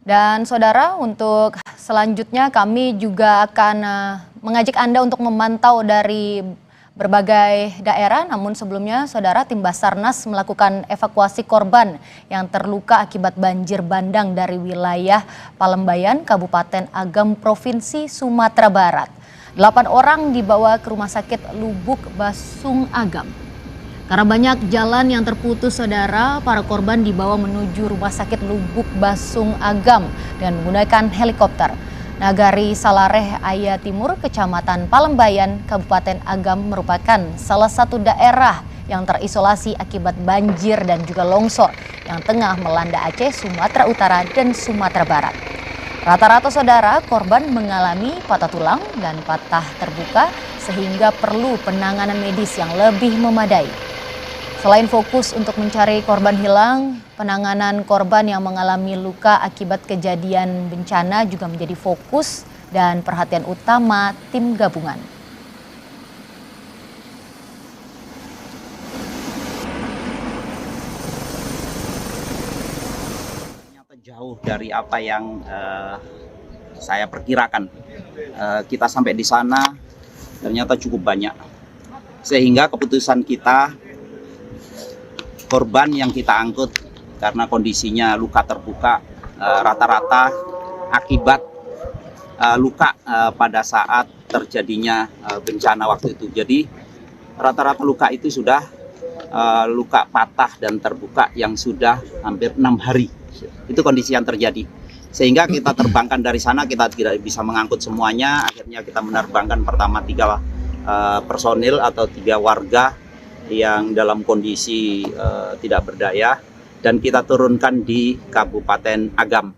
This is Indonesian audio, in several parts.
Dan saudara, untuk selanjutnya kami juga akan mengajak Anda untuk memantau dari berbagai daerah. Namun sebelumnya, saudara, tim Basarnas melakukan evakuasi korban yang terluka akibat banjir bandang dari wilayah Palembayan, Kabupaten Agam, Provinsi Sumatera Barat. 8 orang dibawa ke Rumah Sakit Lubuk Basung Agam. Karena banyak jalan yang terputus, saudara, para korban dibawa menuju Rumah Sakit Lubuk Basung Agam dengan menggunakan helikopter. Nagari Salareh Aya Timur, Kecamatan Palembayan, Kabupaten Agam merupakan salah satu daerah yang terisolasi akibat banjir dan juga longsor yang tengah melanda Aceh, Sumatera Utara, dan Sumatera Barat. Rata-rata, saudara, korban mengalami patah tulang dan patah terbuka sehingga perlu penanganan medis yang lebih memadai. Selain fokus untuk mencari korban hilang, penanganan korban yang mengalami luka akibat kejadian bencana juga menjadi fokus dan perhatian utama tim gabungan. Ternyata jauh dari apa yang saya perkirakan. Kita sampai di sana ternyata cukup banyak, sehingga keputusan kita korban yang kita angkut karena kondisinya luka terbuka rata-rata akibat luka pada saat terjadinya bencana waktu itu. Jadi rata-rata luka itu sudah luka patah dan terbuka yang sudah hampir 6 hari. Itu kondisi yang terjadi. Sehingga kita terbangkan dari sana, kita tidak bisa mengangkut semuanya. Akhirnya kita menerbangkan pertama 3 personil atau 3 warga yang dalam kondisi tidak berdaya, dan kita turunkan di Kabupaten Agam.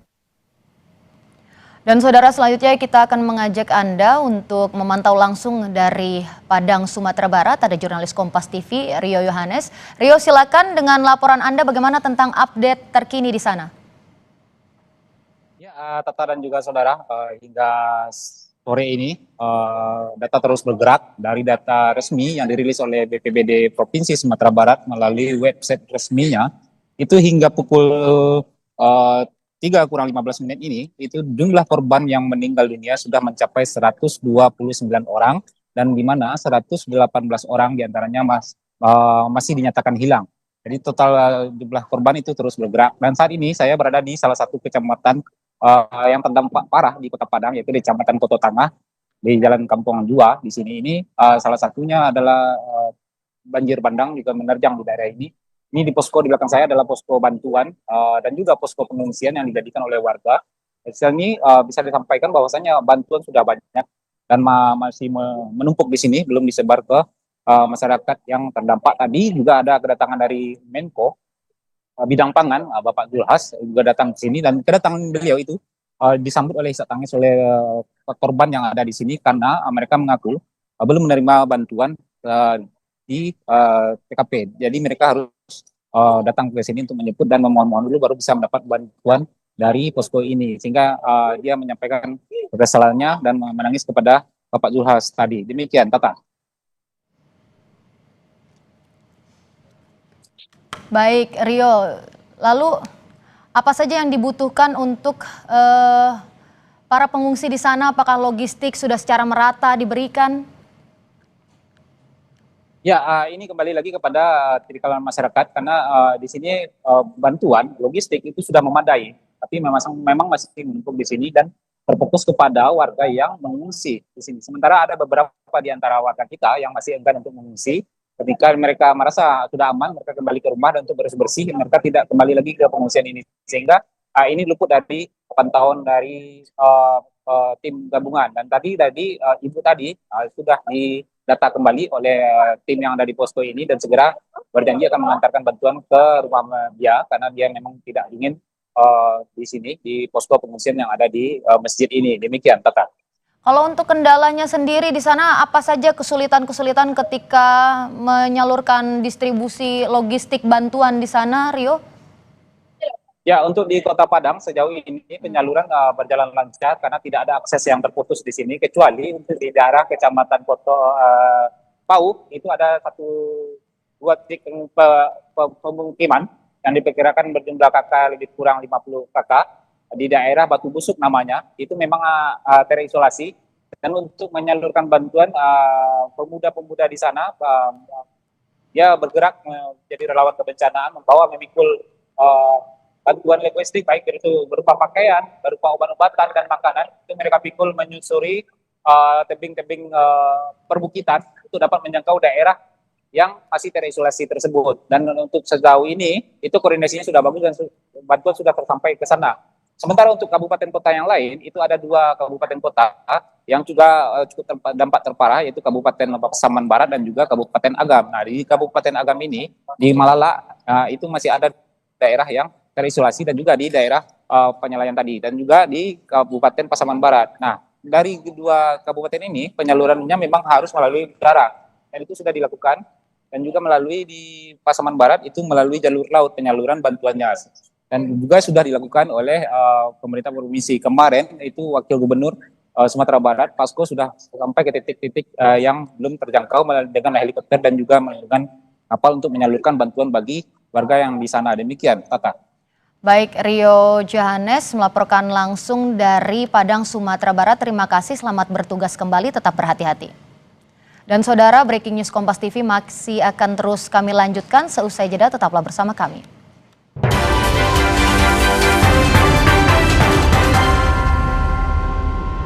Dan saudara, selanjutnya kita akan mengajak Anda untuk memantau langsung dari Padang, Sumatera Barat. Ada jurnalis Kompas TV, Rio Yohanes. Rio, silakan dengan laporan Anda bagaimana tentang update terkini di sana. Ya, Tata dan juga saudara, hingga sore ini data terus bergerak dari data resmi yang dirilis oleh BPBD Provinsi Sumatera Barat melalui website resminya. Itu hingga pukul 3:15 ini, itu jumlah korban yang meninggal dunia sudah mencapai 129 orang, dan di mana 118 orang diantaranya masih dinyatakan hilang. Jadi total jumlah korban itu terus bergerak. Dan saat ini saya berada di salah satu kecamatan yang terdampak parah di Kota Padang, yaitu di Kecamatan Koto Tangah, di Jalan Kampungan 2. Di sini ini salah satunya adalah banjir bandang juga menerjang di daerah ini. Ini di posko di belakang saya adalah posko bantuan dan juga posko pengungsian yang dijadikan oleh warga. Di sini bisa disampaikan bahwasanya bantuan sudah banyak dan masih menumpuk di sini, belum disebar ke masyarakat yang terdampak. Tadi juga ada kedatangan dari Menko bidang pangan, Bapak Zulhas juga datang ke sini, dan kedatangan beliau itu disambut oleh isak tangis oleh korban yang ada di sini karena mereka mengaku belum menerima bantuan di TKP. Jadi mereka harus datang ke sini untuk menyebut dan memohon-mohon dulu baru bisa mendapat bantuan dari posko ini, sehingga dia menyampaikan kekesalannya dan menangis kepada Bapak Zulhas tadi. Demikian, Tata. Baik, Rio. Lalu apa saja yang dibutuhkan untuk para pengungsi di sana? Apakah logistik sudah secara merata diberikan? Ya, ini kembali lagi kepada tipikal masyarakat karena di sini bantuan logistik itu sudah memadai, tapi memang masih menumpuk di sini dan terfokus kepada warga yang mengungsi di sini. Sementara ada beberapa di antara warga kita yang masih enggan untuk mengungsi. Ketika mereka merasa sudah aman, mereka kembali ke rumah dan untuk bersih-bersih, mereka tidak kembali lagi ke pengungsian ini. Sehingga ini luput dari pantauan dari tim gabungan. Dan tadi ibu tadi sudah didata kembali oleh tim yang ada di posko ini dan segera berjanji akan mengantarkan bantuan ke rumah dia karena dia memang tidak ingin di sini di posko pengungsian yang ada di masjid ini. Demikian, Tata. Kalau untuk kendalanya sendiri di sana, apa saja kesulitan-kesulitan ketika menyalurkan distribusi logistik bantuan di sana, Rio? Ya, untuk di Kota Padang sejauh ini penyaluran berjalan lancar karena tidak ada akses yang terputus di sini, kecuali untuk di daerah Kecamatan Koto Pau itu ada 1-2 titik pemukiman yang diperkirakan berjumlah kakak lebih kurang 50 kakak. di daerah Batu Busuk namanya, itu memang terisolasi. Dan untuk menyalurkan bantuan pemuda-pemuda di sana, dia bergerak menjadi relawan kebencanaan, memikul bantuan logistik baik itu berupa pakaian, berupa obat-obatan dan makanan. Itu mereka pikul menyusuri tebing-tebing perbukitan itu dapat menjangkau daerah yang masih terisolasi tersebut. Dan untuk sejauh ini itu koordinasinya sudah bagus dan bantuan sudah tersampai ke sana. Sementara untuk kabupaten kota yang lain itu ada 2 kabupaten kota yang juga cukup dampak terparah, yaitu Kabupaten Pasaman Barat dan juga Kabupaten Agam. Nah, di Kabupaten Agam ini di Malala itu masih ada daerah yang terisolasi dan juga di daerah penyelayan tadi dan juga di Kabupaten Pasaman Barat. Nah, dari 2 kabupaten ini penyalurannya memang harus melalui darat dan itu sudah dilakukan, dan juga melalui di Pasaman Barat itu melalui jalur laut penyaluran bantuannya, dan juga sudah dilakukan oleh pemerintah provinsi. Kemarin itu Wakil Gubernur Sumatera Barat, Pasko, sudah sampai ke titik-titik yang belum terjangkau dengan helikopter dan juga dengan kapal untuk menyalurkan bantuan bagi warga yang di sana. Demikian, Tata. Baik, Rio Johannes melaporkan langsung dari Padang, Sumatera Barat. Terima kasih, selamat bertugas kembali, tetap berhati-hati. Dan saudara, Breaking News Kompas TV masih akan terus kami lanjutkan seusai jeda, tetaplah bersama kami.